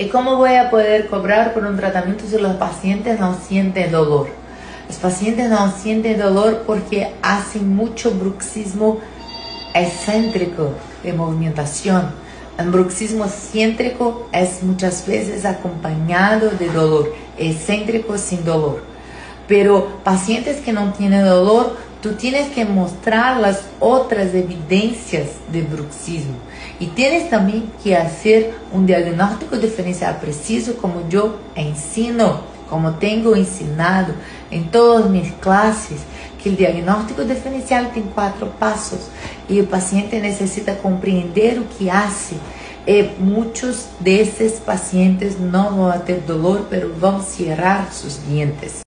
¿Y cómo voy a poder cobrar por un tratamiento si los pacientes no sienten dolor? Los pacientes no sienten dolor porque hacen mucho bruxismo excéntrico de movimentación. El bruxismo excéntrico es muchas veces acompañado de dolor, excéntrico sin dolor. Pero pacientes que no tienen dolor, tú tienes que mostrar las otras evidencias de bruxismo. Y tienes también que hacer un diagnóstico diferencial preciso, como yo ensino, como tengo ensinado en todas mis clases, que el diagnóstico diferencial tiene 4 pasos y el paciente necesita compreender lo que hace. Muchos de estos pacientes no van a tener dolor, pero van a cerrar sus dientes.